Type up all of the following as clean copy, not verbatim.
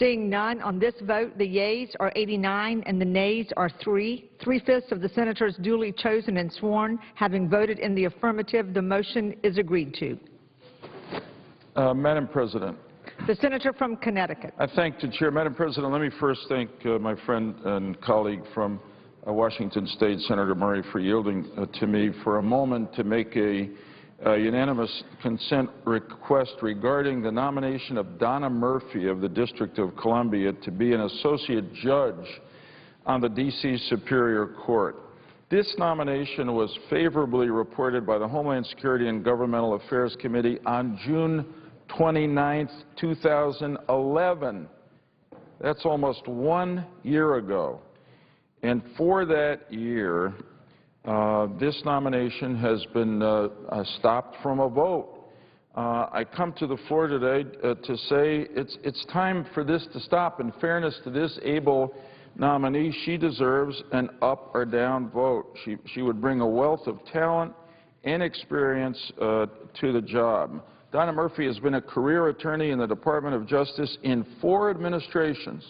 Seeing none on this vote, the yeas are 89 and the nays are 3. 3/5 of the senators duly chosen and sworn having voted in the affirmative, the motion is agreed to. Madam President. The senator from Connecticut. I thank the chair. Madam President, let me first thank my friend and colleague from Washington State, Senator Murray, for yielding to me for a moment to make a unanimous consent request regarding the nomination of Donna Murphy of the District of Columbia to be an associate judge on the D.C. Superior Court. This nomination was favorably reported by the Homeland Security and Governmental Affairs Committee on June 29th, 2011. That's almost 1 year ago. And for that year, this nomination has been stopped from a vote. I come to the floor today to say it's time for this to stop. In fairness to this able nominee, she deserves an up or down vote. She would bring a wealth of talent and experience to the job. Donna Murphy has been a career attorney in the Department of Justice in 4 administrations,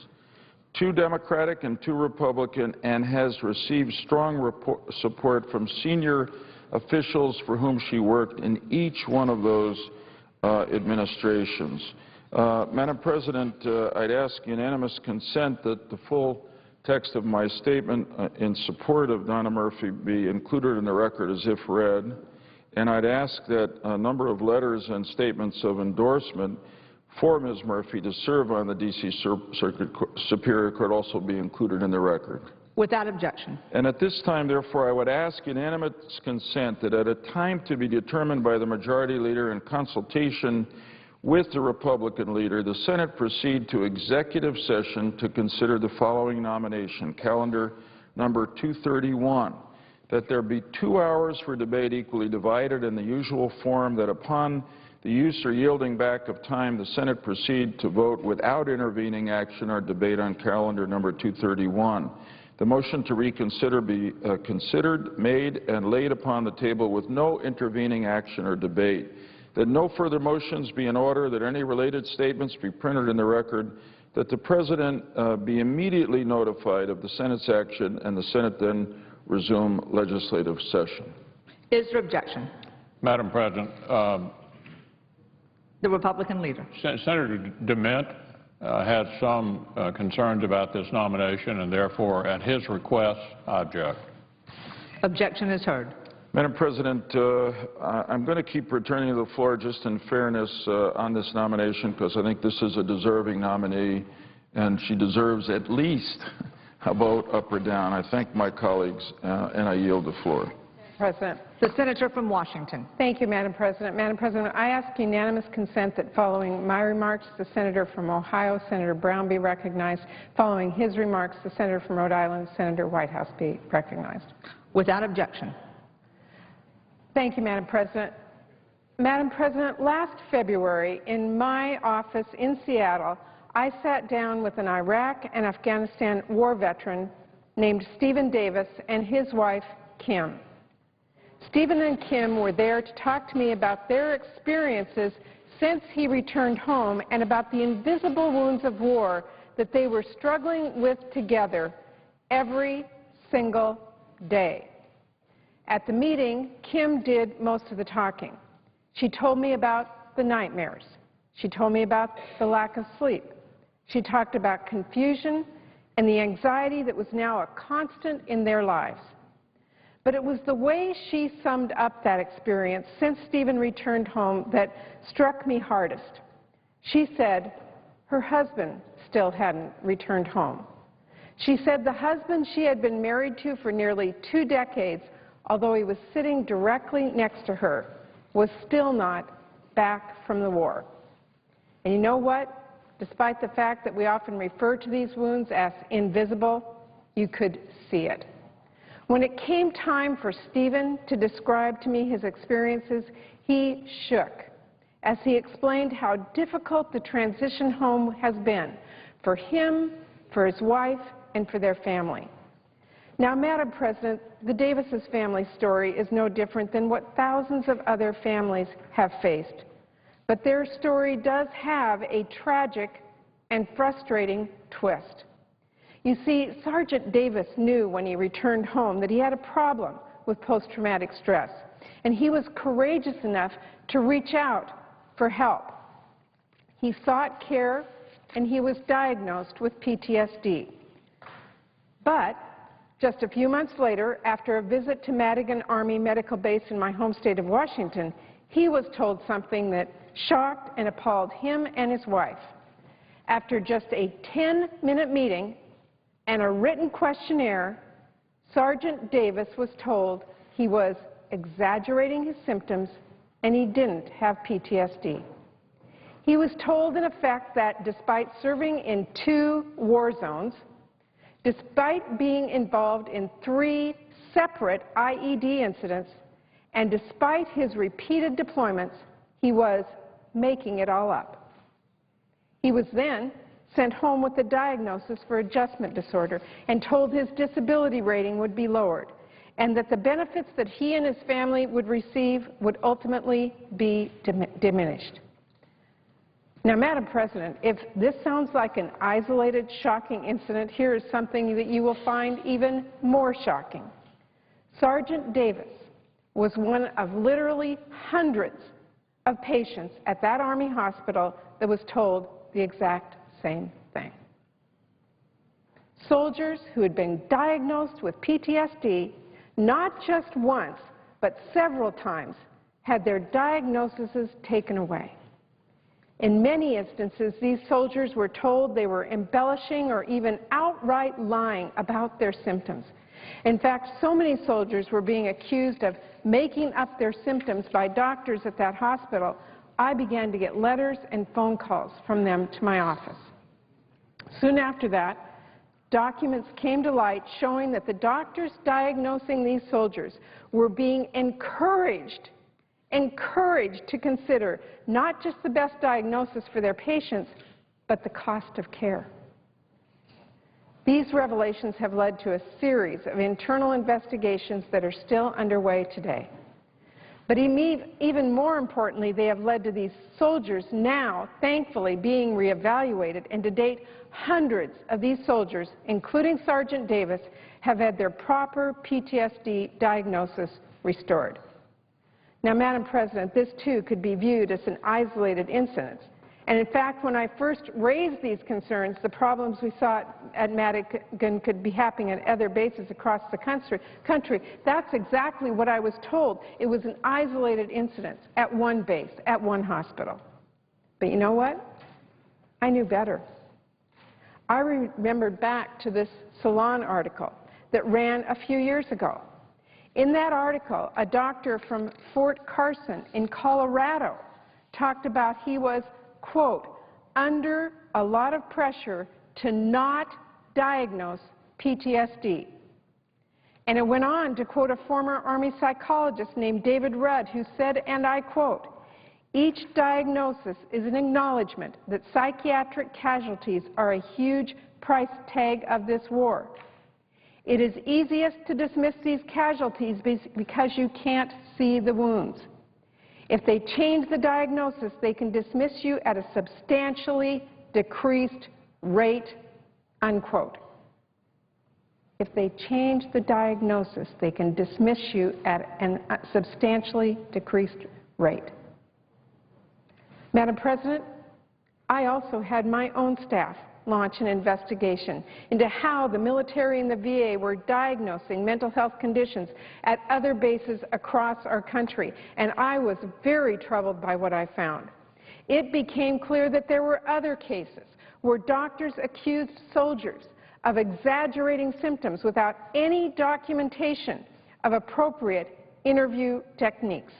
2 Democratic and 2 Republican, and has received strong support from senior officials for whom she worked in each one of those administrations. Madam President, I'd ask unanimous consent that the full text of my statement in support of Donna Murphy be included in the record as if read, and I'd ask that a number of letters and statements of endorsement for Ms. Murphy to serve on the D.C. Superior Court also be included in the record. Without objection. And at this time, therefore, I would ask unanimous consent that at a time to be determined by the Majority Leader in consultation with the Republican Leader, the Senate proceed to executive session to consider the following nomination, calendar number 231, that there be 2 hours for debate equally divided in the usual form, that upon the use or yielding back of time, the Senate proceed to vote without intervening action or debate on calendar number 231. The motion to reconsider be considered, made, and laid upon the table with no intervening action or debate. That no further motions be in order, that any related statements be printed in the record, that the President be immediately notified of the Senate's action, and the Senate then resume legislative session. Is there objection? Madam President, the Republican Leader. Senator DeMint had some concerns about this nomination, and therefore, at his request, I object. Objection is heard. Madam President, I'm going to keep returning to the floor just in fairness on this nomination, because I think this is a deserving nominee, and she deserves at least a vote up or down. I thank my colleagues, and I yield the floor. President. The senator from Washington. Thank you, Madam President. Madam President, I ask unanimous consent that following my remarks, the senator from Ohio, Senator Brown, be recognized. Following his remarks, the senator from Rhode Island, Senator Whitehouse, be recognized. Without objection. Thank you, Madam President. Madam President, last February in my office in Seattle, I sat down with an Iraq and Afghanistan war veteran named Stephen Davis and his wife, Kim. Stephen and Kim were there to talk to me about their experiences since he returned home and about the invisible wounds of war that they were struggling with together every single day. At the meeting, Kim did most of the talking. She told me about the nightmares. She told me about the lack of sleep. She talked about confusion and the anxiety that was now a constant in their lives. But it was the way she summed up that experience since Stephen returned home that struck me hardest. She said her husband still hadn't returned home. She said the husband she had been married to for nearly 2 decades, although he was sitting directly next to her, was still not back from the war. And you know what? Despite the fact that we often refer to these wounds as invisible, you could see it. When it came time for Stephen to describe to me his experiences, he shook as he explained how difficult the transition home has been for him, for his wife, and for their family. Now, Madam President, the Davis' family story is no different than what thousands of other families have faced. But their story does have a tragic and frustrating twist. You see, Sergeant Davis knew when he returned home that he had a problem with post-traumatic stress, and he was courageous enough to reach out for help. He sought care, and he was diagnosed with PTSD. But just a few months later, after a visit to Madigan Army Medical Base in my home state of Washington, he was told something that shocked and appalled him and his wife. After just a 10-minute meeting and a written questionnaire, Sergeant Davis was told he was exaggerating his symptoms and he didn't have PTSD. He was told, in effect, that despite serving in 2 war zones, despite being involved in 3 separate IED incidents, and despite his repeated deployments, he was making it all up. He was then sent home with a diagnosis for adjustment disorder and told his disability rating would be lowered and that the benefits that he and his family would receive would ultimately be diminished. Now, Madam President, if this sounds like an isolated, shocking incident, here is something that you will find even more shocking. Sergeant Davis was one of literally hundreds of patients at that Army hospital that was told the exact same thing. Soldiers who had been diagnosed with PTSD not just once, but several times, had their diagnoses taken away. In many instances, these soldiers were told they were embellishing or even outright lying about their symptoms. In fact, so many soldiers were being accused of making up their symptoms by doctors at that hospital, I began to get letters and phone calls from them to my office. Soon after that, documents came to light showing that the doctors diagnosing these soldiers were being encouraged to consider not just the best diagnosis for their patients, but the cost of care. These revelations have led to a series of internal investigations that are still underway today. But even more importantly, they have led to these soldiers now, thankfully, being reevaluated, and to date, hundreds of these soldiers, including Sergeant Davis, have had their proper PTSD diagnosis restored. Now, Madam President, this too could be viewed as an isolated incident. And in fact, when I first raised these concerns, the problems we saw at Madigan could be happening at other bases across the country, that's exactly what I was told. It was an isolated incident at one base, at one hospital. But you know what? I knew better. I remembered back to this Salon article that ran a few years ago. In that article, a doctor from Fort Carson in Colorado talked about he was, quote, under a lot of pressure to not diagnose PTSD. And it went on to quote a former Army psychologist named David Rudd, who said, and I quote, each diagnosis is an acknowledgement that psychiatric casualties are a huge price tag of this war. It is easiest to dismiss these casualties because you can't see the wounds. If they change the diagnosis, they can dismiss you at a substantially decreased rate, unquote. If they change the diagnosis, they can dismiss you at a substantially decreased rate. Madam President, I also had my own staff launch an investigation into how the military and the VA were diagnosing mental health conditions at other bases across our country, and I was very troubled by what I found. It became clear that there were other cases where doctors accused soldiers of exaggerating symptoms without any documentation of appropriate interview techniques.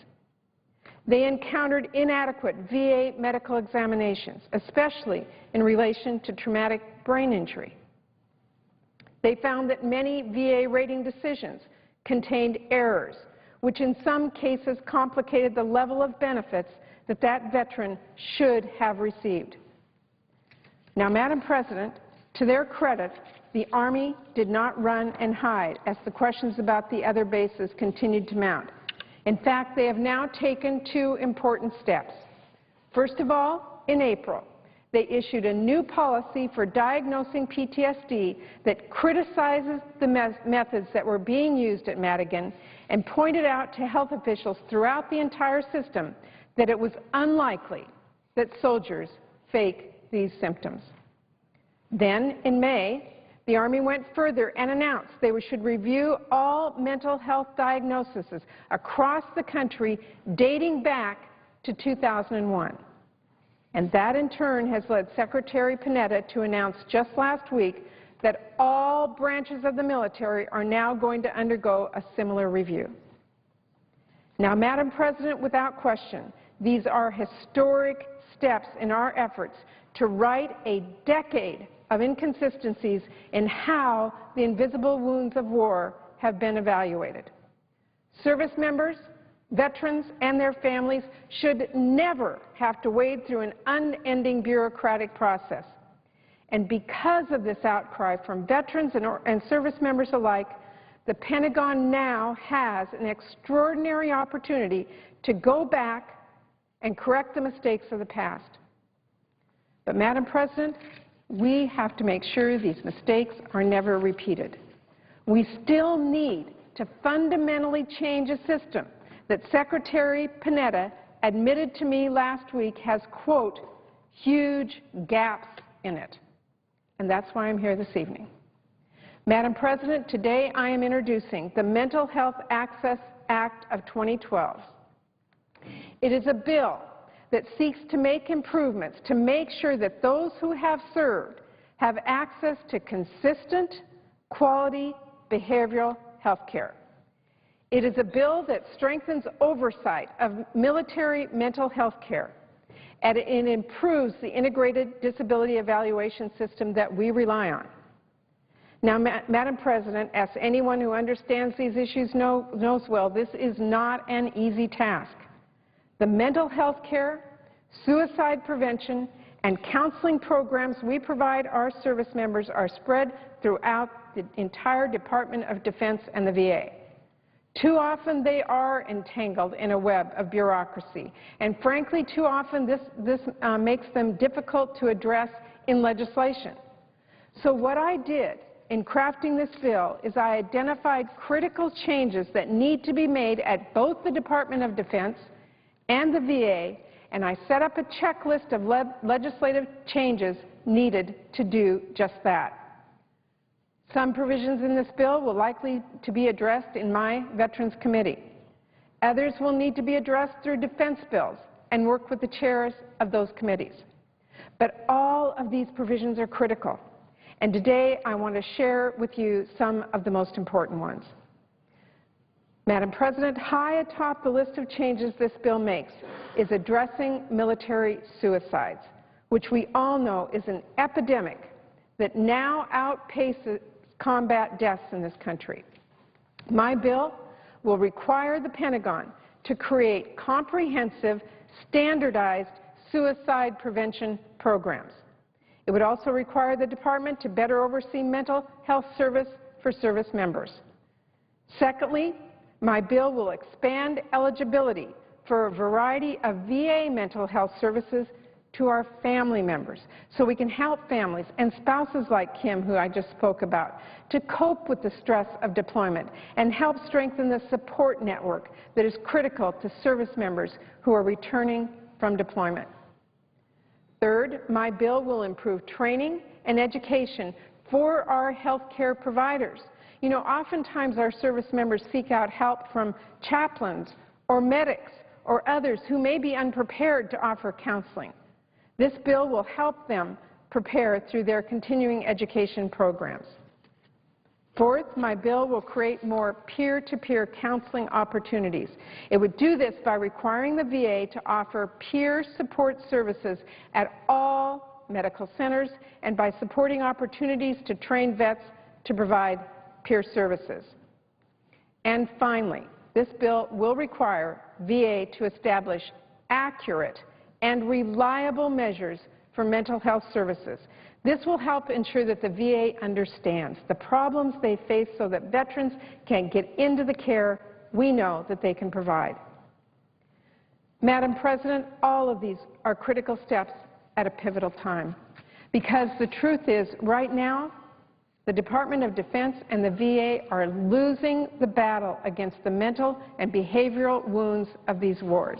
They encountered inadequate VA medical examinations, especially in relation to traumatic brain injury. They found that many VA rating decisions contained errors, which in some cases complicated the level of benefits that that veteran should have received. Now, Madam President, to their credit, the Army did not run and hide as the questions about the other bases continued to mount. In fact, they have now taken 2 important steps. First of all, in April, they issued a new policy for diagnosing PTSD that criticizes the methods that were being used at Madigan and pointed out to health officials throughout the entire system that it was unlikely that soldiers fake these symptoms. Then, in May, the Army went further and announced they should review all mental health diagnoses across the country dating back to 2001. And that, in turn, has led Secretary Panetta to announce just last week that all branches of the military are now going to undergo a similar review. Now, Madam President, without question, these are historic steps in our efforts to right a decade of inconsistencies in how the invisible wounds of war have been evaluated. Service members, veterans, and their families should never have to wade through an unending bureaucratic process. And because of this outcry from veterans and service members alike, the Pentagon now has an extraordinary opportunity to go back and correct the mistakes of the past. But, Madam President, we have to make sure these mistakes are never repeated. We still need to fundamentally change a system that Secretary Panetta admitted to me last week has, quote, huge gaps in it. And that's why I'm here this evening. Madam President, today I am introducing the Mental Health Access Act of 2012. It is a bill that seeks to make improvements to make sure that those who have served have access to consistent, quality behavioral health care. It is a bill that strengthens oversight of military mental health care, and it improves the integrated disability evaluation system that we rely on. Now, Madam President, as anyone who understands these issues knows well, this is not an easy task. The mental health care, suicide prevention, and counseling programs we provide our service members are spread throughout the entire Department of Defense and the VA. Too often they are entangled in a web of bureaucracy, and frankly, too often this makes them difficult to address in legislation. So what I did in crafting this bill is I identified critical changes that need to be made at both the Department of Defense and the VA, and I set up a checklist of legislative changes needed to do just that. Some provisions in this bill will likely to be addressed in my Veterans Committee. Others will need to be addressed through defense bills and work with the chairs of those committees. But all of these provisions are critical, and today I want to share with you some of the most important ones. Madam President, high atop the list of changes this bill makes is addressing military suicides, which we all know is an epidemic that now outpaces combat deaths in this country. My bill will require the Pentagon to create comprehensive, standardized suicide prevention programs. It would also require the Department to better oversee mental health service for service members. Secondly, my bill will expand eligibility for a variety of VA mental health services to our family members, so we can help families and spouses like Kim, who I just spoke about, to cope with the stress of deployment and help strengthen the support network that is critical to service members who are returning from deployment. Third, my bill will improve training and education for our health care providers. You know, oftentimes our service members seek out help from chaplains or medics or others who may be unprepared to offer counseling. This bill will help them prepare through their continuing education programs. Fourth, my bill will create more peer-to-peer counseling opportunities. It would do this by requiring the VA to offer peer support services at all medical centers and by supporting opportunities to train vets to provide peer services. And finally, this bill will require VA to establish accurate and reliable measures for mental health services. This will help ensure that the VA understands the problems they face so that veterans can get into the care we know that they can provide. Madam President, all of these are critical steps at a pivotal time. Because the truth is, right now, the Department of Defense and the VA are losing the battle against the mental and behavioral wounds of these wars.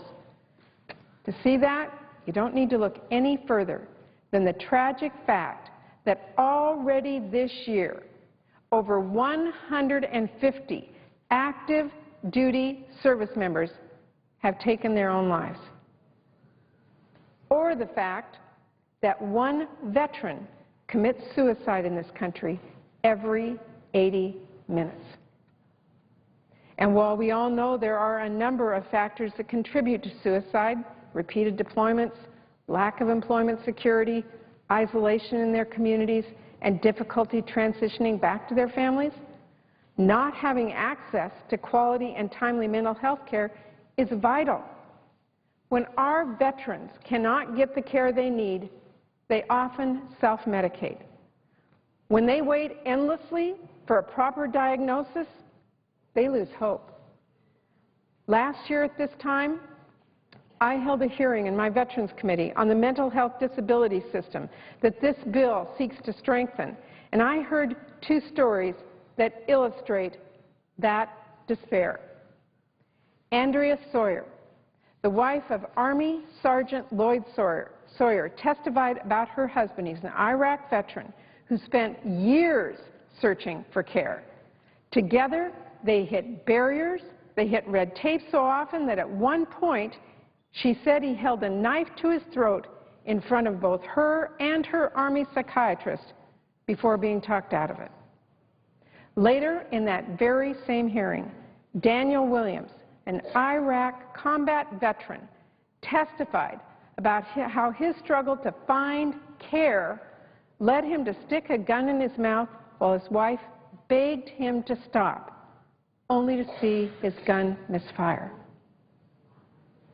To see that, you don't need to look any further than the tragic fact that already this year, over 150 active duty service members have taken their own lives. Or the fact that one veteran commits suicide in this country every 80 minutes. And while we all know there are a number of factors that contribute to suicide, repeated deployments, lack of employment security, isolation in their communities, and difficulty transitioning back to their families, not having access to quality and timely mental health care is vital. When our veterans cannot get the care they need, they often self-medicate. When they wait endlessly for a proper diagnosis, they lose hope. Last year at this time, I held a hearing in my Veterans Committee on the mental health disability system that this bill seeks to strengthen, and I heard two stories that illustrate that despair. Andrea Sawyer, the wife of Army Sergeant Lloyd Sawyer, testified about her husband. He's an Iraq veteran who spent years searching for care. Together, they hit barriers, they hit red tape so often that at one point, she said he held a knife to his throat in front of both her and her Army psychiatrist before being talked out of it. Later in that very same hearing, Daniel Williams, an Iraq combat veteran, testified about how his struggle to find care led him to stick a gun in his mouth while his wife begged him to stop, only to see his gun misfire.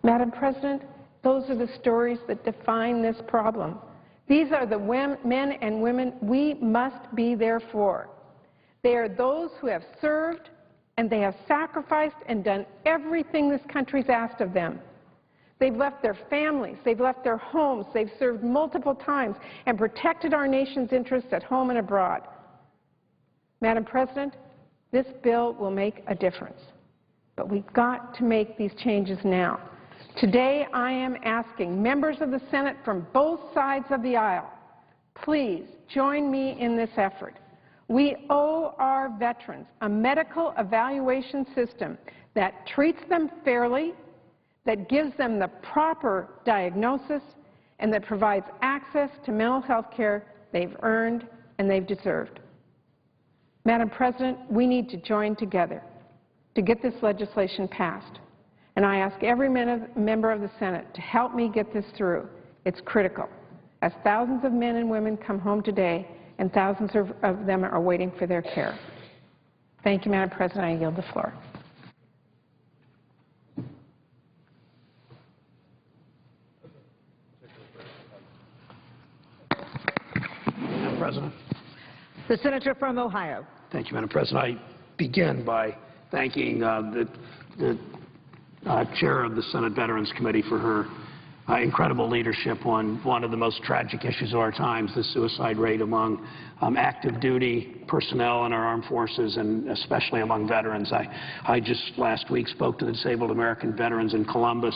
Madam President, those are the stories that define this problem. These are the men and women we must be there for. They are those who have served and they have sacrificed and done everything this country's asked of them. They've left their families, they've left their homes, they've served multiple times and protected our nation's interests at home and abroad. Madam President, this bill will make a difference, but we've got to make these changes now. Today, I am asking members of the Senate from both sides of the aisle, please join me in this effort. We owe our veterans a medical evaluation system that treats them fairly, that gives them the proper diagnosis, and that provides access to mental health care they've earned and they've deserved. Madam President, we need to join together to get this legislation passed. And I ask every member of the Senate to help me get this through. It's critical, as thousands of men and women come home today and thousands of them are waiting for their care. Thank you, Madam President. I yield the floor. Madam President. The Senator from Ohio. Thank you, Madam President. I begin by thanking the Chair of the Senate Veterans Committee for her incredible leadership on one of the most tragic issues of our times, the suicide rate among active duty personnel in our armed forces and especially among veterans. I just last week spoke to the disabled American veterans in Columbus.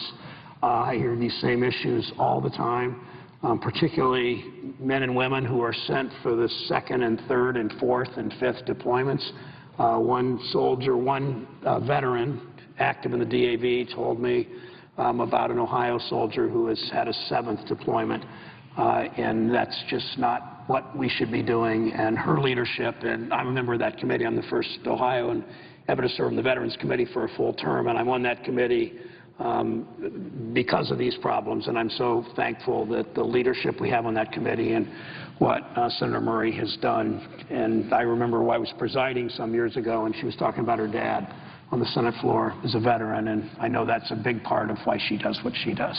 I hear these same issues all the time, particularly men and women who are sent for the second and third and fourth and fifth deployments. One veteran active in the DAV told me about an Ohio soldier who has had a seventh deployment, and that's just not what we should be doing. And her leadership, and I'm a member of that committee. I'm the first Ohioan ever to serve on the Veterans Committee for a full term, and I'm on that committee because of these problems. And I'm so thankful that the leadership we have on that committee and what Senator Murray has done. And I remember I was presiding some years ago, and she was talking about her dad on the Senate floor as a veteran, and I know that's a big part of why she does what she does.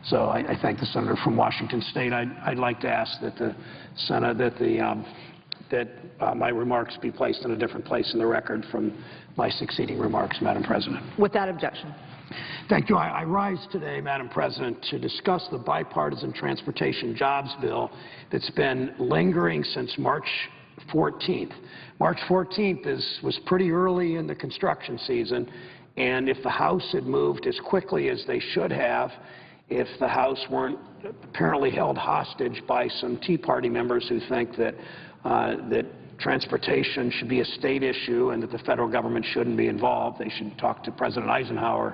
So I thank the senator from Washington State. I'd like to ask that the Senate, that my remarks be placed in a different place in the record from my succeeding remarks, Madam President. Without objection. Thank you. I rise today, Madam President, to discuss the bipartisan transportation jobs bill that's been lingering since March 14th. March 14th was pretty early in the construction season, and if the House had moved as quickly as they should have, if the House weren't apparently held hostage by some Tea Party members who think that transportation should be a state issue and that the federal government shouldn't be involved, they should talk to President Eisenhower.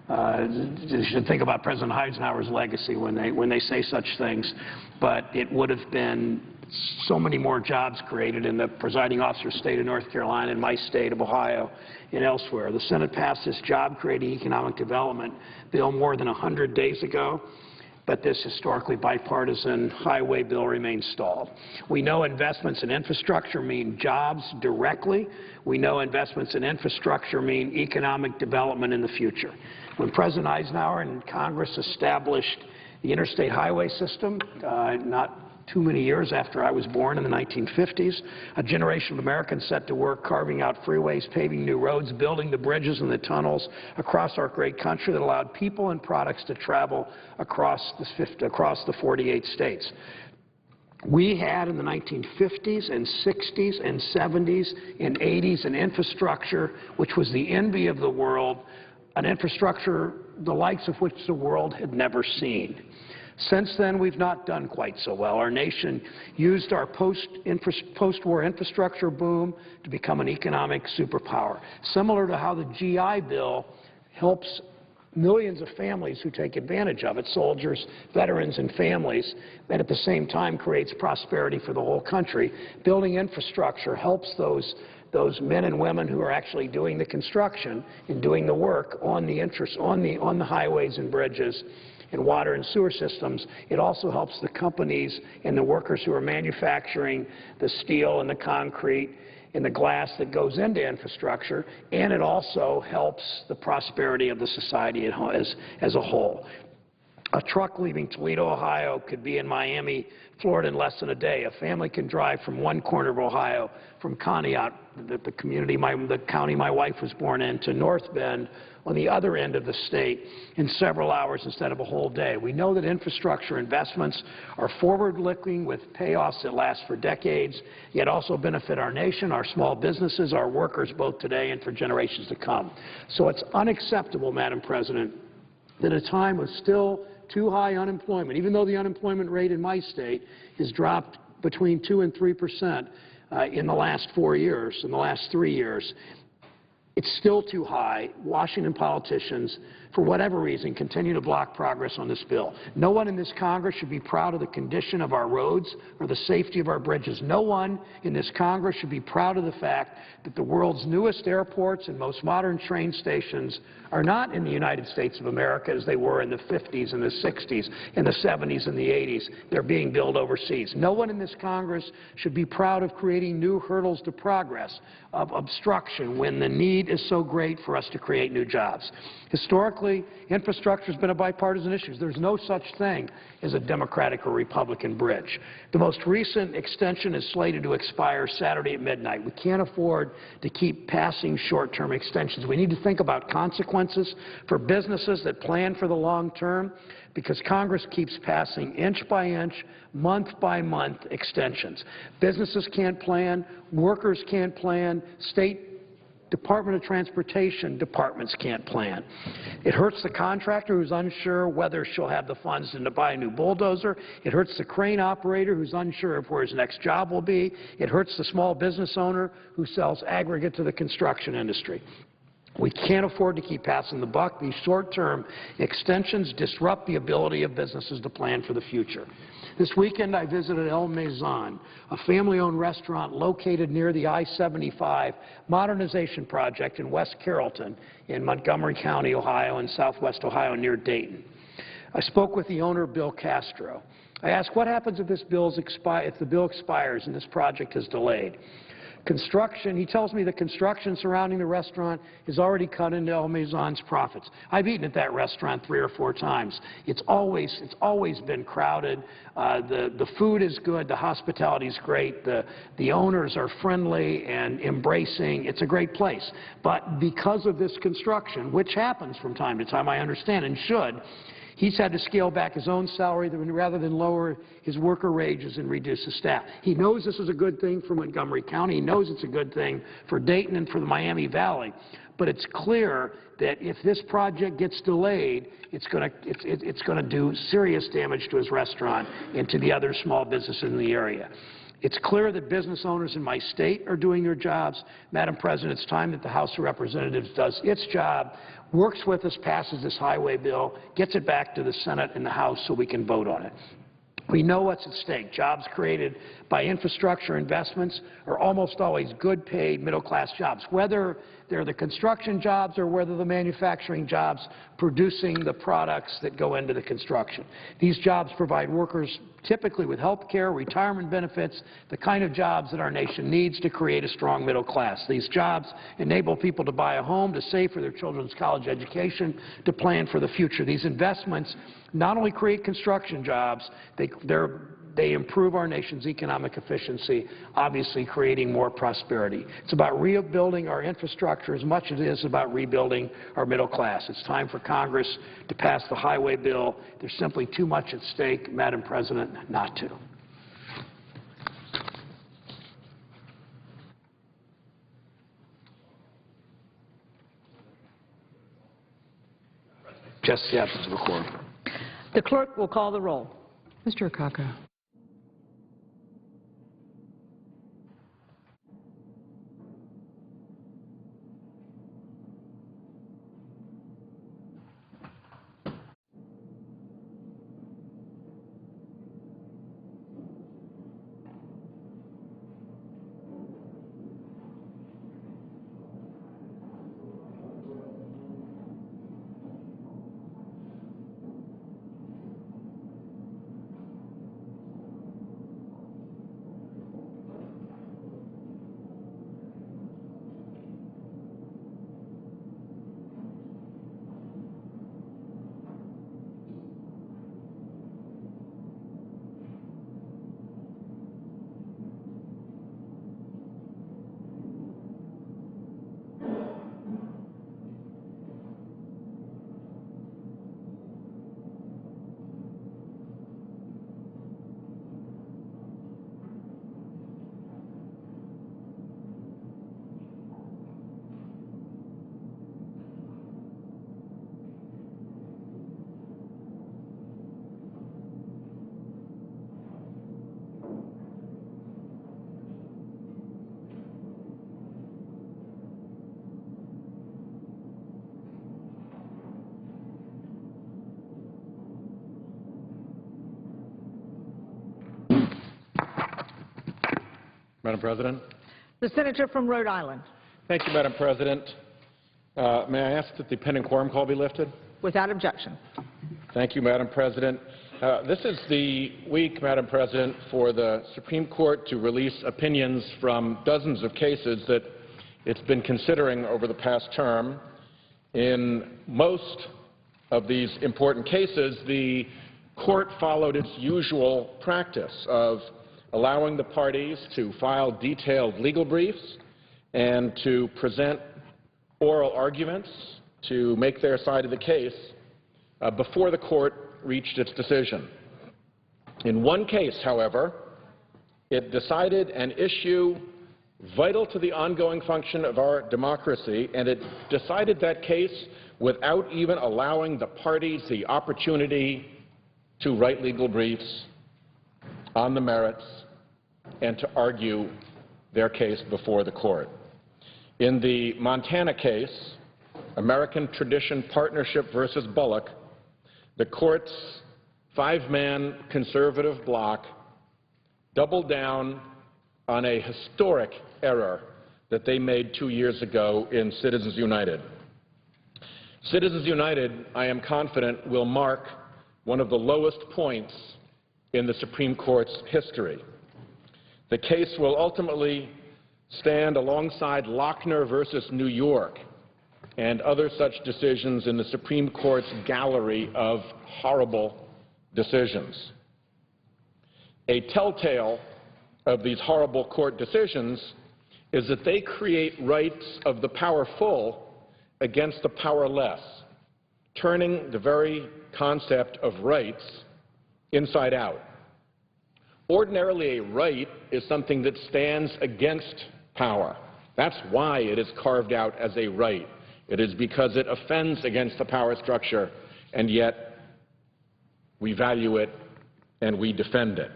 They should think about President Eisenhower's legacy when they say such things. But it would have been so many more jobs created in the presiding officer's state of North Carolina, in my state of Ohio, and elsewhere. The Senate passed this job-creating economic development bill more than 100 days ago, but this historically bipartisan highway bill remains stalled. We know investments in infrastructure mean jobs directly. We know investments in infrastructure mean economic development in the future. When President Eisenhower and Congress established the interstate highway system, not too many years after I was born in the 1950s, a generation of Americans set to work carving out freeways, paving new roads, building the bridges and the tunnels across our great country that allowed people and products to travel across the 48 states. We had in the 1950s and 60s and 70s and 80s an infrastructure which was the envy of the world, an infrastructure the likes of which the world had never seen. Since then, we've not done quite so well. Our nation used our post-war infrastructure boom to become an economic superpower, similar to how the GI Bill helps millions of families who take advantage of it, soldiers, veterans, and families, and at the same time creates prosperity for the whole country. Building infrastructure helps those men and women who are actually doing the construction and doing the work on the highways and bridges and water and sewer systems. It also helps the companies and the workers who are manufacturing the steel and the concrete and the glass that goes into infrastructure, and it also helps the prosperity of the society as a whole. A truck leaving Toledo, Ohio could be in Miami, Florida in less than a day. A family can drive from one corner of Ohio, from Conneaut, the county my wife was born in, to North Bend on the other end of the state in several hours instead of a whole day. We know that infrastructure investments are forward-looking with payoffs that last for decades, yet also benefit our nation, our small businesses, our workers, both today and for generations to come. So it's unacceptable, Madam President, that at a time of still too high unemployment, even though the unemployment rate in my state has dropped between 2% and 3% in the last 4 years, in the last 3 years, it's still too high. Washington politicians, for whatever reason, continue to block progress on this bill. No one in this Congress should be proud of the condition of our roads or the safety of our bridges. No one in this Congress should be proud of the fact that the world's newest airports and most modern train stations are not in the United States of America as they were in the 50s and the 60s and the 70s and the 80s. They're being built overseas. No one in this Congress should be proud of creating new hurdles to progress, of obstruction, when the need is so great for us to create new jobs. Historically, infrastructure has been a bipartisan issue. There's no such thing as a Democratic or Republican bridge. The most recent extension is slated to expire Saturday at midnight. We can't afford to keep passing short-term extensions. We need to think about consequences for businesses that plan for the long term, because Congress keeps passing inch by inch, month by month extensions. Businesses can't plan, workers can't plan, state Department of Transportation departments can't plan. It hurts the contractor who's unsure whether she'll have the funds to buy a new bulldozer. It hurts the crane operator who's unsure of where his next job will be. It hurts the small business owner who sells aggregate to the construction industry. We can't afford to keep passing the buck. These short-term extensions disrupt the ability of businesses to plan for the future. This weekend I visited El Maison, a family-owned restaurant located near the I-75 modernization project in West Carrollton in Montgomery County, Ohio, in southwest Ohio near Dayton. I spoke with the owner, Bill Castro. I asked, what happens if the bill expires and this project is delayed? Construction, he tells me the construction surrounding the restaurant is already cut into El Maison's profits. I've eaten at that restaurant 3 or 4 times. It's always been crowded. The food is good. The hospitality is great. The owners are friendly and embracing. It's a great place. But because of this construction, which happens from time to time, I understand, and should, he's had to scale back his own salary rather than lower his worker wages and reduce his staff. He knows this is a good thing for Montgomery County. He knows it's a good thing for Dayton and for the Miami Valley. But it's clear that if this project gets delayed, it's going to do serious damage to his restaurant and to the other small businesses in the area. It's clear that business owners in my state are doing their jobs. Madam President, it's time that the House of Representatives does its job, works with us, passes this highway bill, gets it back to the Senate and the House so we can vote on it. We know what's at stake. Jobs created by infrastructure investments are almost always good-paid, middle-class jobs, whether they're the construction jobs or whether the manufacturing jobs producing the products that go into the construction. These jobs provide workers typically with health care, retirement benefits, the kind of jobs that our nation needs to create a strong middle class. These jobs enable people to buy a home, to save for their children's college education, to plan for the future. These investments not only create construction jobs, they improve our nation's economic efficiency, obviously creating more prosperity. It's about rebuilding our infrastructure as much as it is about rebuilding our middle class. It's time for Congress to pass the highway bill. There's simply too much at stake, Madam President, not to. Just the absence of a quorum. The clerk will call the roll. Mr. Akaka. Madam President. The senator from Rhode Island. Thank you, Madam President. May I ask that the pending quorum call be lifted? Without objection. Thank you, Madam President. This is the week, Madam President, for the Supreme Court to release opinions from dozens of cases that it's been considering over the past term. In most of these important cases, the Court followed its usual practice of allowing the parties to file detailed legal briefs and to present oral arguments to make their side of the case before the Court reached its decision. In one case, however, it decided an issue vital to the ongoing function of our democracy, and it decided that case without even allowing the parties the opportunity to write legal briefs on the merits and to argue their case before the Court. In the Montana case, American Tradition Partnership versus Bullock, the Court's 5-man conservative bloc doubled down on a historic error that they made 2 years ago in Citizens United. Citizens United, I am confident, will mark one of the lowest points in the Supreme Court's history. The case will ultimately stand alongside Lochner versus New York and other such decisions in the Supreme Court's gallery of horrible decisions. A telltale of these horrible court decisions is that they create rights of the powerful against the powerless, turning the very concept of rights inside out. Ordinarily, a right is something that stands against power. That's why it is carved out as a right. It is because it offends against the power structure, and yet we value it and we defend it.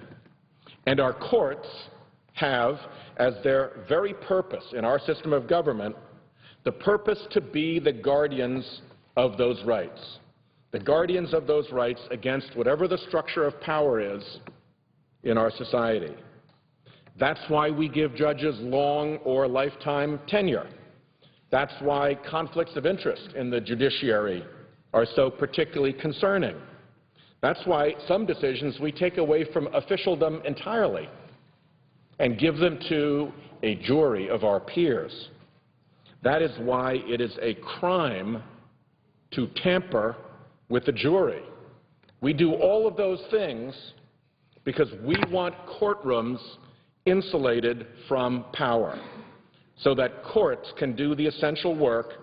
And our courts have, as their very purpose in our system of government, the purpose to be the guardians of those rights, the guardians of those rights against whatever the structure of power is in our society. That's why we give judges long or lifetime tenure. That's why conflicts of interest in the judiciary are so particularly concerning. That's why some decisions we take away from officialdom entirely and give them to a jury of our peers. That is why it is a crime to tamper with the jury. We do all of those things because we want courtrooms insulated from power, so that courts can do the essential work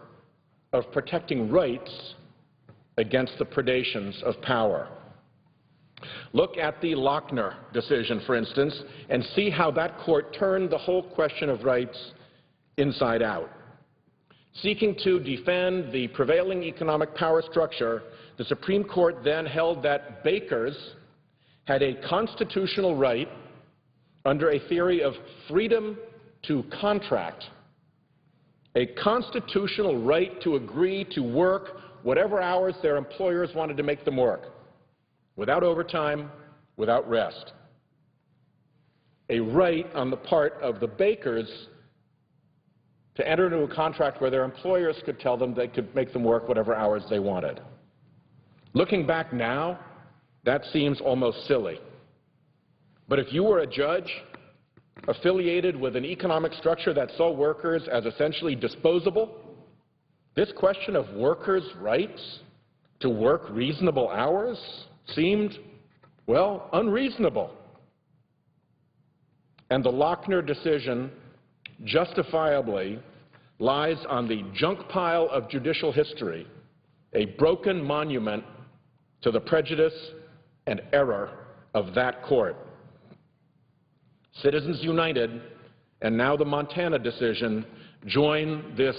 of protecting rights against the predations of power. Look at the Lochner decision, for instance, and see how that court turned the whole question of rights inside out. Seeking to defend the prevailing economic power structure, the Supreme Court then held that bakers had a constitutional right under a theory of freedom to contract, a constitutional right to agree to work whatever hours their employers wanted to make them work, without overtime, without rest. A right on the part of the bakers to enter into a contract where their employers could tell them they could make them work whatever hours they wanted. Looking back now, that seems almost silly. But if you were a judge affiliated with an economic structure that saw workers as essentially disposable, this question of workers' rights to work reasonable hours seemed, well, unreasonable. And the Lochner decision justifiably lies on the junk pile of judicial history, a broken monument to the prejudice and error of that court. Citizens United and now the Montana decision join this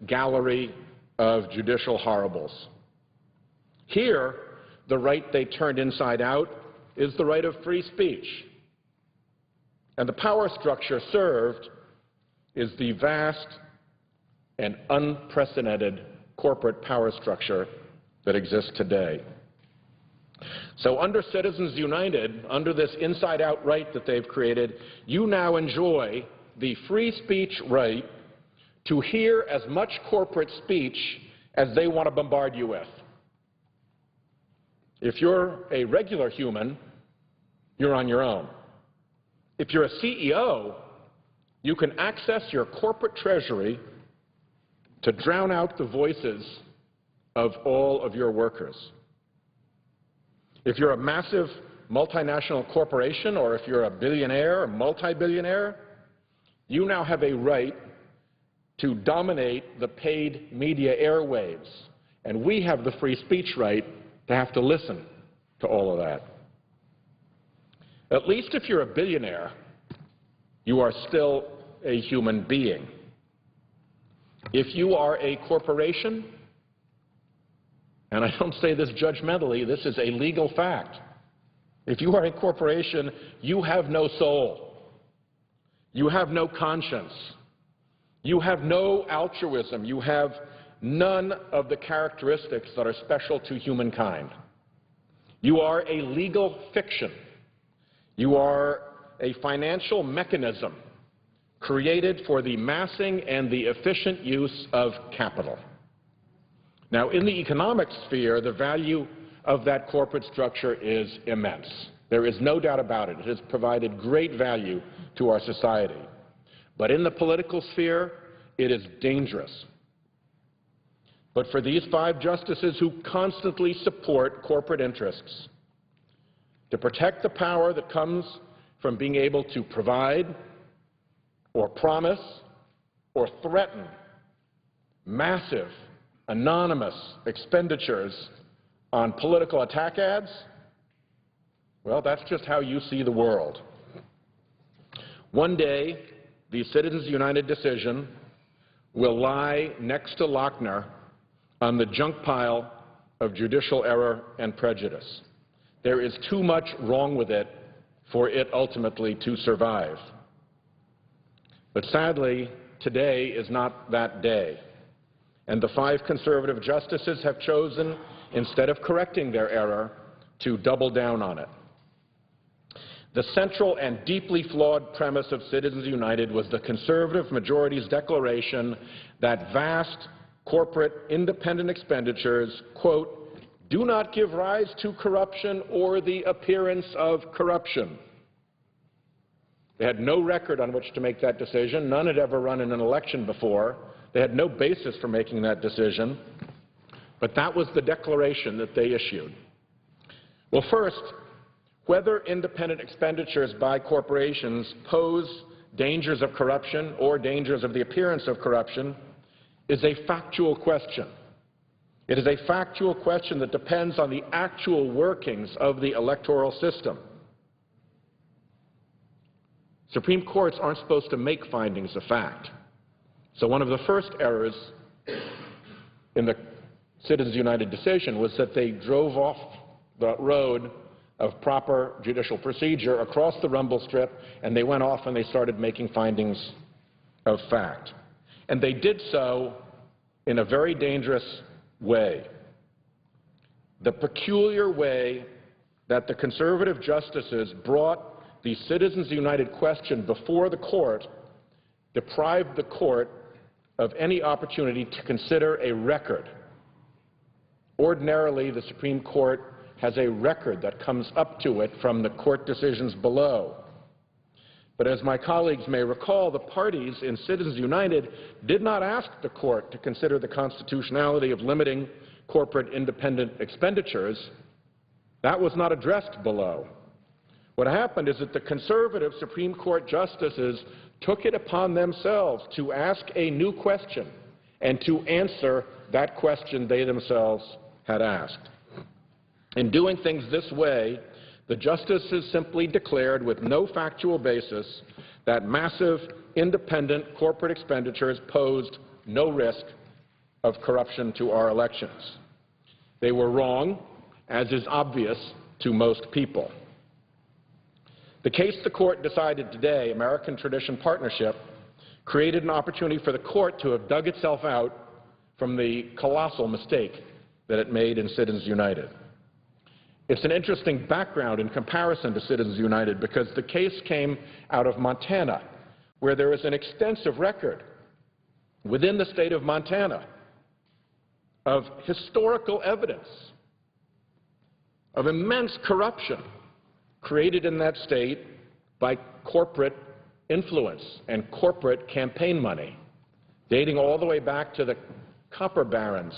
gallery of judicial horribles. Here, the right they turned inside out is the right of free speech. And the power structure served is the vast and unprecedented corporate power structure that exists today. So under Citizens United, under this inside-out right that they've created, you now enjoy the free speech right to hear as much corporate speech as they want to bombard you with. If you're a regular human, you're on your own. If you're a CEO, you can access your corporate treasury to drown out the voices of all of your workers. If you're a massive multinational corporation, or if you're a billionaire or multi-billionaire, you now have a right to dominate the paid media airwaves. And we have the free speech right to have to listen to all of that. At least if you're a billionaire, you are still a human being. If you are a corporation, and I don't say this judgmentally, this is a legal fact. If you are a corporation, you have no soul. You have no conscience. You have no altruism. You have none of the characteristics that are special to humankind. You are a legal fiction. You are a financial mechanism created for the massing and the efficient use of capital. Now, in the economic sphere, the value of that corporate structure is immense. There is no doubt about it. It has provided great value to our society. But in the political sphere, it is dangerous. But for these 5 justices who constantly support corporate interests, to protect the power that comes from being able to provide or promise or threaten massive, anonymous expenditures on political attack ads, well, that's just how you see the world. One day, the Citizens United decision will lie next to Lochner on the junk pile of judicial error and prejudice. There is too much wrong with it for it ultimately to survive. But sadly, today is not that day. And the 5 conservative justices have chosen, instead of correcting their error, to double down on it. The central and deeply flawed premise of Citizens United was the conservative majority's declaration that vast corporate independent expenditures, quote, do not give rise to corruption or the appearance of corruption. They had no record on which to make that decision. None had ever run in an election before. They had no basis for making that decision. But that was the declaration that they issued. Well, first, whether independent expenditures by corporations pose dangers of corruption or dangers of the appearance of corruption is a factual question. It is a factual question that depends on the actual workings of the electoral system. Supreme Courts aren't supposed to make findings of fact. So one of the first errors in the Citizens United decision was that they drove off the road of proper judicial procedure across the rumble strip, and they went off and they started making findings of fact. And they did so in a very dangerous way. The peculiar way that the conservative justices brought the Citizens United question before the court deprived the court of any opportunity to consider a record. Ordinarily, the Supreme Court has a record that comes up to it from the court decisions below. But as my colleagues may recall, the parties in Citizens United did not ask the court to consider the constitutionality of limiting corporate independent expenditures. That was not addressed below. What happened is that the conservative Supreme Court justices took it upon themselves to ask a new question and to answer that question they themselves had asked. In doing things this way, the justices simply declared with no factual basis that massive independent corporate expenditures posed no risk of corruption to our elections. They were wrong, as is obvious to most people. The case the court decided today, American Tradition Partnership, created an opportunity for the court to have dug itself out from the colossal mistake that it made in Citizens United. It's an interesting background in comparison to Citizens United because the case came out of Montana, where there is an extensive record within the state of Montana of historical evidence of immense corruption created in that state by corporate influence and corporate campaign money, dating all the way back to the copper barons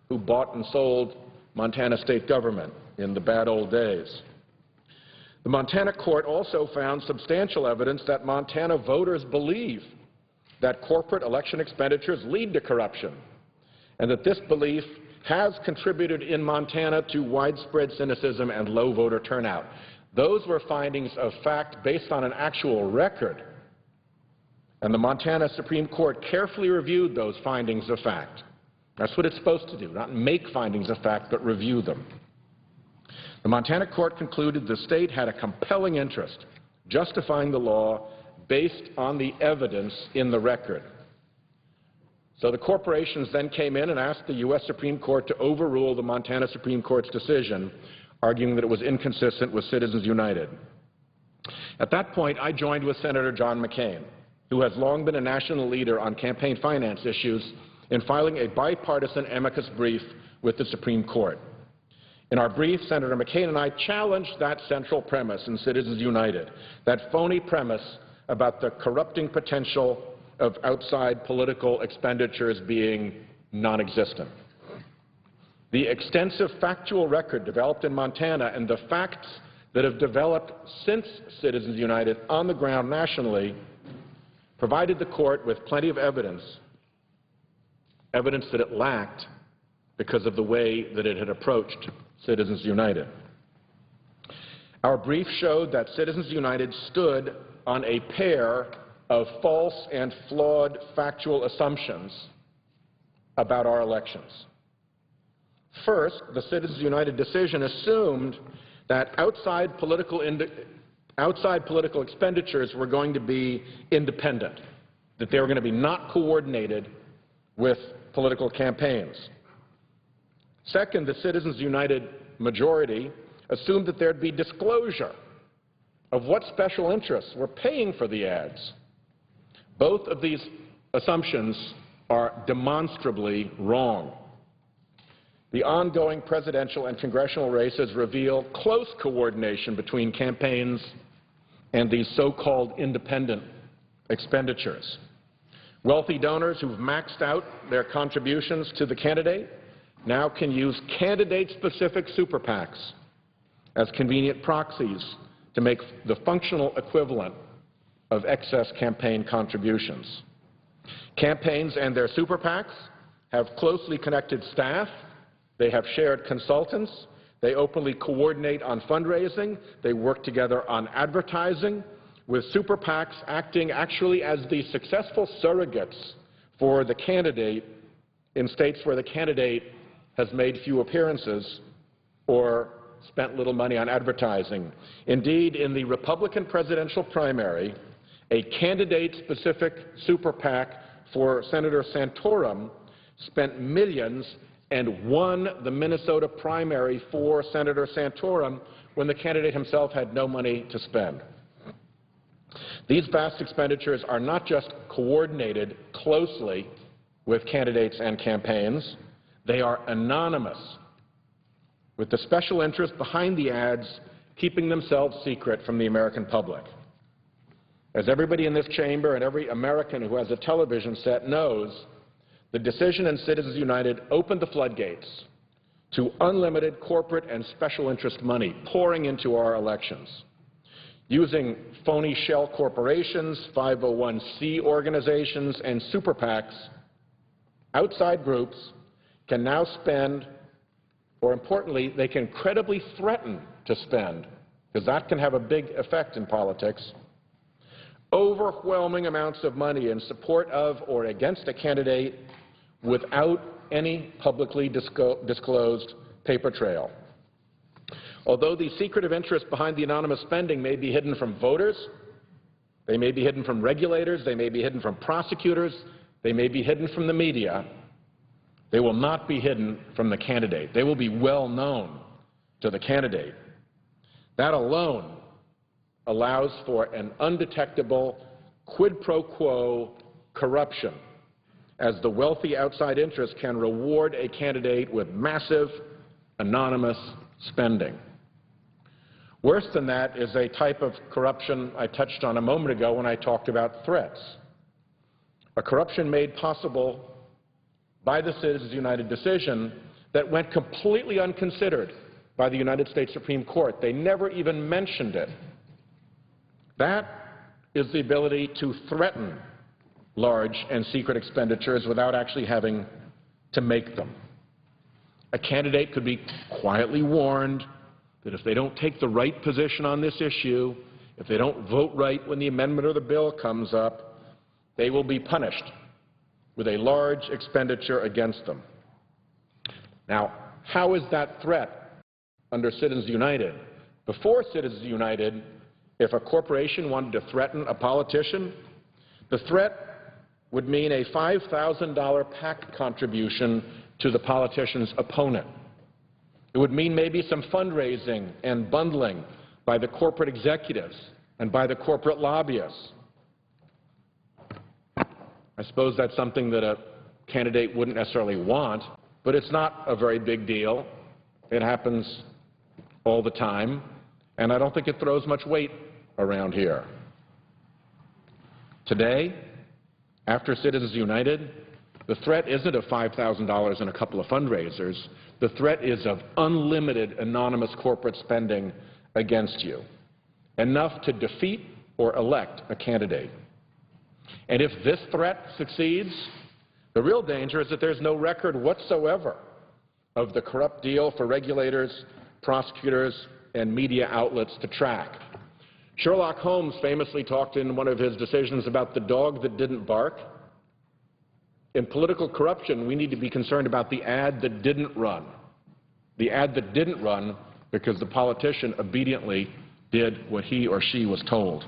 who bought and sold Montana state government in the bad old days. The Montana court also found substantial evidence that Montana voters believe that corporate election expenditures lead to corruption, and that this belief has contributed in Montana to widespread cynicism and low voter turnout. Those were findings of fact based on an actual record, and the Montana Supreme Court carefully reviewed those findings of fact. That's what it's supposed to do, not make findings of fact, but review them. The Montana court concluded the state had a compelling interest justifying the law based on the evidence in the record. So the corporations then came in and asked the U.S. Supreme Court to overrule the Montana Supreme Court's decision, arguing that it was inconsistent with Citizens United. At that point, I joined with Senator John McCain, who has long been a national leader on campaign finance issues, in filing a bipartisan amicus brief with the Supreme Court. In our brief, Senator McCain and I challenged that central premise in Citizens United, that phony premise about the corrupting potential of outside political expenditures being non-existent. The extensive factual record developed in Montana and the facts that have developed since Citizens United on the ground nationally provided the court with plenty of evidence that it lacked because of the way that it had approached Citizens United. Our brief showed that Citizens United stood on a pair of false and flawed factual assumptions about our elections. First, the Citizens United decision assumed that outside political expenditures were going to be independent, that they were going to be not coordinated with political campaigns. Second, the Citizens United majority assumed that there'd be disclosure of what special interests were paying for the ads. Both of these assumptions are demonstrably wrong. The ongoing presidential and congressional races reveal close coordination between campaigns and these so-called independent expenditures. Wealthy donors who've maxed out their contributions to the candidate now can use candidate-specific super PACs as convenient proxies to make the functional equivalent of excess campaign contributions. Campaigns and their super PACs have closely connected staff. They have shared consultants. They openly coordinate on fundraising. They work together on advertising, with super PACs acting actually as the successful surrogates for the candidate in states where the candidate has made few appearances or spent little money on advertising. Indeed, in the Republican presidential primary, a candidate-specific super PAC for Senator Santorum spent millions and won the Minnesota primary for Senator Santorum when the candidate himself had no money to spend. These vast expenditures are not just coordinated closely with candidates and campaigns, they are anonymous, with the special interest behind the ads keeping themselves secret from the American public. As everybody in this chamber and every American who has a television set knows, the decision in Citizens United opened the floodgates to unlimited corporate and special interest money pouring into our elections. Using phony shell corporations, 501c organizations, and super PACs, outside groups can now spend, or importantly, they can credibly threaten to spend, because that can have a big effect in politics, overwhelming amounts of money in support of or against a candidate without any publicly disclosed paper trail. Although the secretive interest behind the anonymous spending may be hidden from voters, they may be hidden from regulators, they may be hidden from prosecutors, they may be hidden from the media, they will not be hidden from the candidate. They will be well known to the candidate. That alone allows for an undetectable quid pro quo corruption, as the wealthy outside interests can reward a candidate with massive anonymous spending. Worse than that is a type of corruption I touched on a moment ago when I talked about threats. A corruption made possible by the Citizens United decision that went completely unconsidered by the United States Supreme Court. They never even mentioned it. That is the ability to threaten large and secret expenditures without actually having to make them. A candidate could be quietly warned that if they don't take the right position on this issue, if they don't vote right when the amendment or the bill comes up, they will be punished with a large expenditure against them. Now, how is that threat under Citizens United? Before Citizens United, if a corporation wanted to threaten a politician, the threat would mean a $5,000 PAC contribution to the politician's opponent. It would mean maybe some fundraising and bundling by the corporate executives and by the corporate lobbyists. I suppose that's something that a candidate wouldn't necessarily want, but it's not a very big deal. It happens all the time, and I don't think it throws much weight around here. Today, after Citizens United, the threat isn't of $5,000 and a couple of fundraisers. The threat is of unlimited anonymous corporate spending against you, enough to defeat or elect a candidate. And if this threat succeeds, the real danger is that there's no record whatsoever of the corrupt deal for regulators, prosecutors, and media outlets to track. Sherlock Holmes famously talked in one of his decisions about the dog that didn't bark. In political corruption, we need to be concerned about the ad that didn't run. The ad that didn't run because the politician obediently did what he or she was told.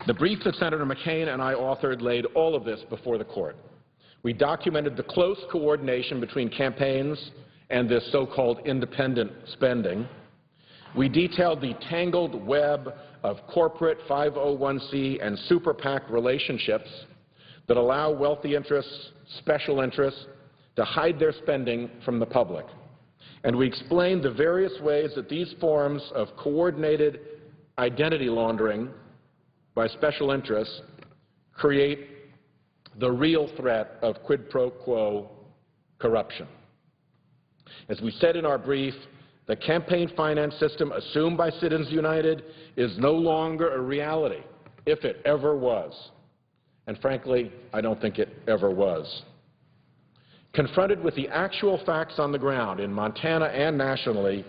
The brief that Senator McCain and I authored laid all of this before the court. We documented the close coordination between campaigns and this so-called independent spending. We detailed the tangled web of corporate 501c and super PAC relationships that allow wealthy interests, special interests, to hide their spending from the public. And we explained the various ways that these forms of coordinated identity laundering by special interests create the real threat of quid pro quo corruption. As we said in our brief, the campaign finance system assumed by Citizens United is no longer a reality, if it ever was. And frankly, I don't think it ever was. Confronted with the actual facts on the ground in Montana and nationally,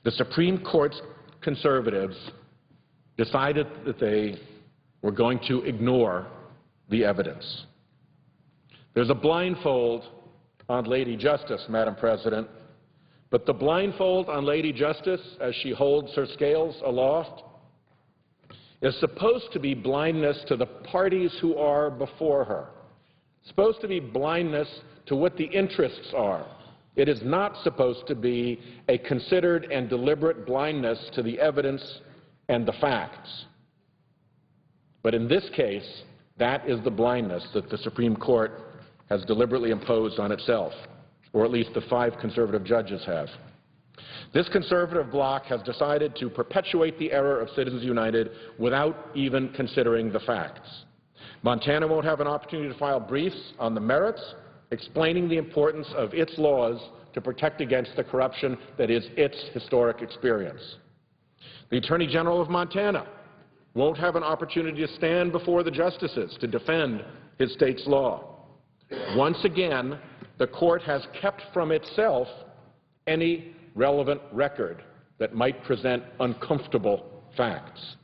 the Supreme Court's conservatives decided that they were going to ignore the evidence. There's a blindfold on Lady Justice, Madam President, but the blindfold on Lady Justice as she holds her scales aloft is supposed to be blindness to the parties who are before her. It's supposed to be blindness to what the interests are. It is not supposed to be a considered and deliberate blindness to the evidence and the facts. But in this case, that is the blindness that the Supreme Court has deliberately imposed on itself, or at least the 5 conservative judges have. This conservative bloc has decided to perpetuate the error of Citizens United without even considering the facts. Montana won't have an opportunity to file briefs on the merits, explaining the importance of its laws to protect against the corruption that is its historic experience. The Attorney General of Montana won't have an opportunity to stand before the justices to defend his state's law. Once again, the court has kept from itself any relevant record that might present uncomfortable facts.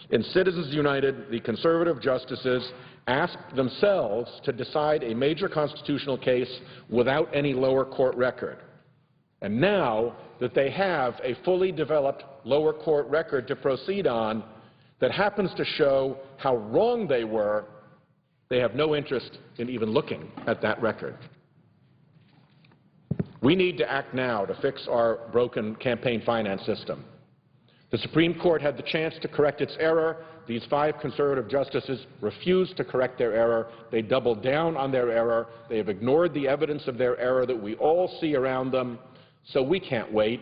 In Citizens United, the conservative justices asked themselves to decide a major constitutional case without any lower court record. And now that they have a fully developed lower court record to proceed on that happens to show how wrong they were, they have no interest in even looking at that record. We need to act now to fix our broken campaign finance system. The Supreme Court had the chance to correct its error. These 5 conservative justices refused to correct their error. They doubled down on their error. They have ignored the evidence of their error that we all see around them. So we can't wait.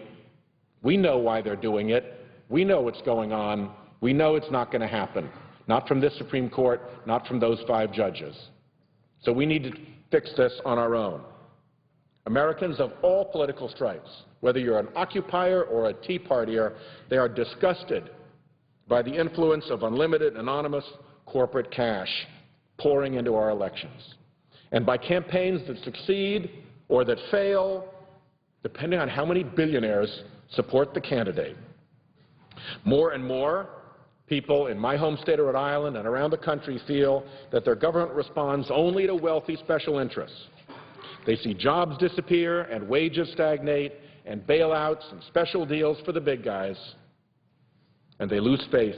We know why they're doing it. We know what's going on. We know it's not going to happen. Not from this Supreme Court, not from those 5 judges. So we need to fix this on our own. Americans of all political stripes, whether you're an occupier or a Tea Partier, they are disgusted by the influence of unlimited, anonymous corporate cash pouring into our elections, and by campaigns that succeed or that fail, depending on how many billionaires support the candidate. More and more people in my home state of Rhode Island and around the country feel that their government responds only to wealthy special interests. They see jobs disappear and wages stagnate and bailouts and special deals for the big guys, and they lose faith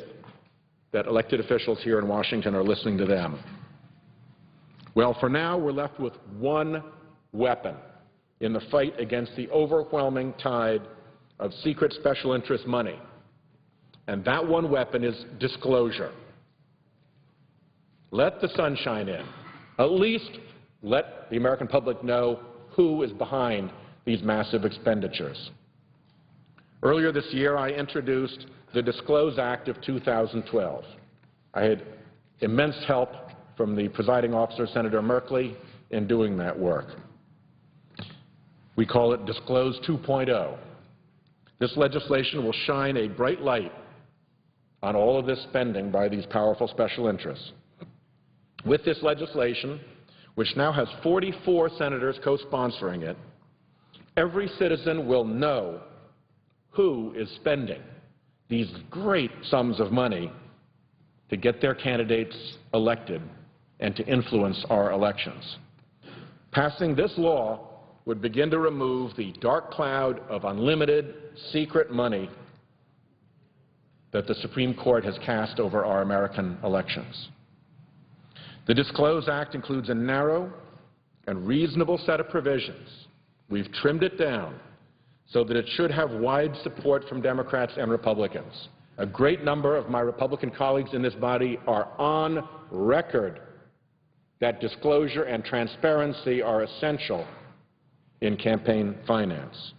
that elected officials here in Washington are listening to them. Well, for now, we're left with one weapon in the fight against the overwhelming tide of secret special interest money, and that one weapon is disclosure. Let the sun shine in. At least let the American public know who is behind these massive expenditures. Earlier this year, I introduced the Disclose Act of 2012. I had immense help from the presiding officer, Senator Merkley, in doing that work. We call it Disclose 2.0. This legislation will shine a bright light on all of this spending by these powerful special interests. With this legislation, which now has 44 senators co-sponsoring it, every citizen will know who is spending these great sums of money to get their candidates elected and to influence our elections. Passing this law would begin to remove the dark cloud of unlimited, secret money that the Supreme Court has cast over our American elections. The Disclose Act includes a narrow and reasonable set of provisions. We've trimmed it down so that it should have wide support from Democrats and Republicans. A great number of my Republican colleagues in this body are on record that disclosure and transparency are essential in campaign finance.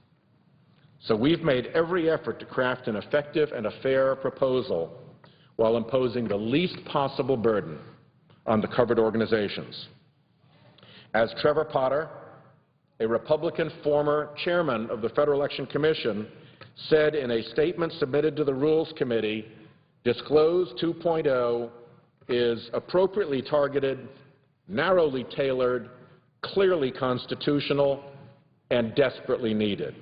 So we've made every effort to craft an effective and a fair proposal while imposing the least possible burden on the covered organizations. As Trevor Potter, a Republican former chairman of the Federal Election Commission, said in a statement submitted to the Rules Committee, Disclose 2.0 is appropriately targeted, narrowly tailored, clearly constitutional, and desperately needed.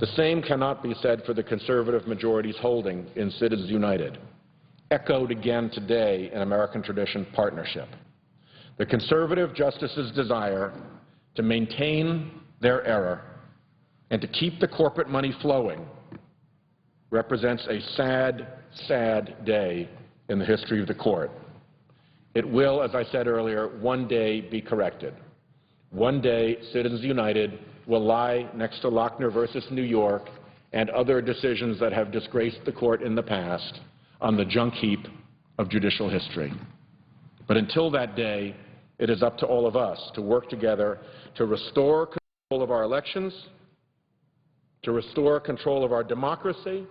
The same cannot be said for the conservative majority's holding in Citizens United, echoed again today in American Tradition Partnership. The conservative justices' desire to maintain their error and to keep the corporate money flowing represents a sad, sad day in the history of the court. It will, as I said earlier, one day be corrected. One day, Citizens United will lie next to Lochner versus New York and other decisions that have disgraced the court in the past on the junk heap of judicial history. But until that day, it is up to all of us to work together to restore control of our elections, to restore control of our democracy,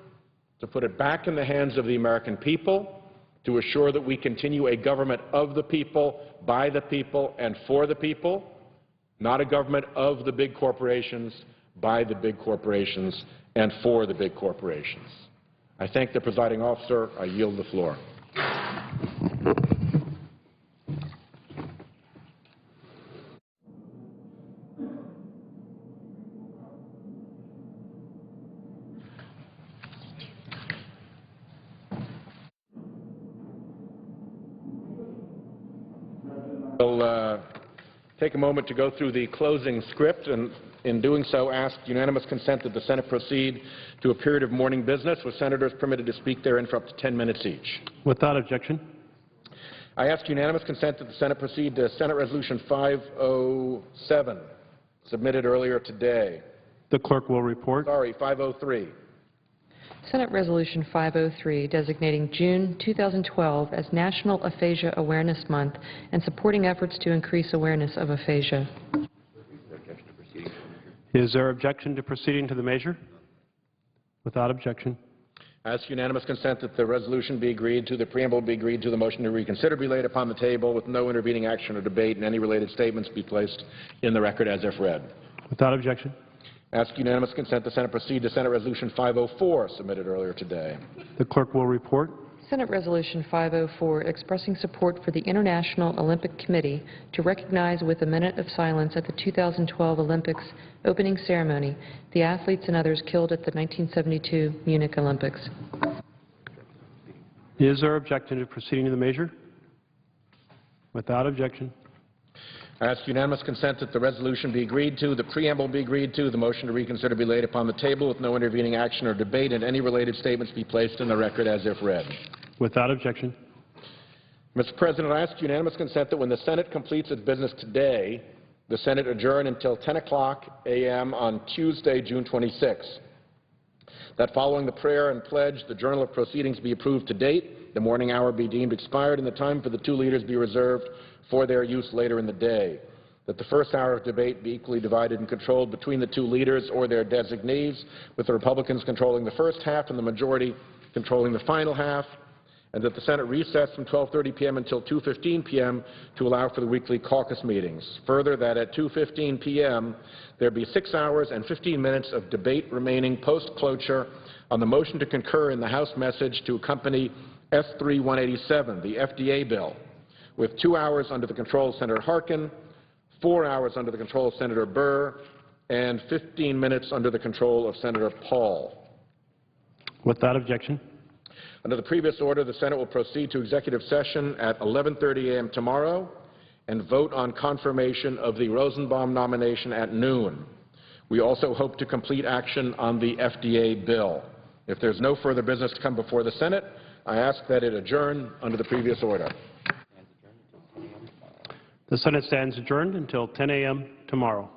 to put it back in the hands of the American people, to assure that we continue a government of the people, by the people, and for the people, not a government of the big corporations, by the big corporations, and for the big corporations. I thank the presiding officer. I yield the floor. We'll take a moment to go through the closing script, and in doing so ask unanimous consent that the Senate proceed to a period of morning business with senators permitted to speak therein for up to 10 minutes each. Without objection. I ask unanimous consent that the Senate proceed to Senate Resolution 507, submitted earlier today. The clerk will report. Sorry, 503. Senate Resolution 503, designating June 2012 as National Aphasia Awareness Month and supporting efforts to increase awareness of aphasia. Is there objection to proceeding to the measure? Without objection. I ask unanimous consent that the resolution be agreed to, the preamble be agreed to, the motion to reconsider be laid upon the table with no intervening action or debate, and any related statements be placed in the record as if read. Without objection. I ask unanimous consent the Senate proceed to Senate Resolution 504, submitted earlier today. The clerk will report. Senate Resolution 504, expressing support for the International Olympic Committee to recognize with a minute of silence at the 2012 Olympics opening ceremony the athletes and others killed at the 1972 Munich Olympics. Is there objection to proceeding to the measure? Without objection. I ask unanimous consent that the resolution be agreed to, the preamble be agreed to, the motion to reconsider be laid upon the table with no intervening action or debate, and any related statements be placed in the record as if read. Without objection. Mr. President, I ask unanimous consent that when the Senate completes its business today, the Senate adjourn until 10 o'clock a.m. on Tuesday, June 26. That following the prayer and pledge, the Journal of Proceedings be approved to date, the morning hour be deemed expired, and the time for the two leaders be reserved for their use later in the day. That the first hour of debate be equally divided and controlled between the two leaders or their designees, with the Republicans controlling the first half and the majority controlling the final half, and that the Senate recess from 12:30 p.m. until 2:15 p.m. to allow for the weekly caucus meetings. Further, that at 2:15 p.m. there be 6 hours and 15 minutes of debate remaining post-cloture on the motion to concur in the House message to accompany S-3-187, the FDA bill, with 2 hours under the control of Senator Harkin, 4 hours under the control of Senator Burr, and 15 minutes under the control of Senator Paul. Without objection. Under the previous order, the Senate will proceed to executive session at 11:30 a.m. tomorrow and vote on confirmation of the Rosenbaum nomination at noon. We also hope to complete action on the FDA bill. If there's no further business to come before the Senate, I ask that it adjourn under the previous order. The Senate stands adjourned until 10 a.m. tomorrow.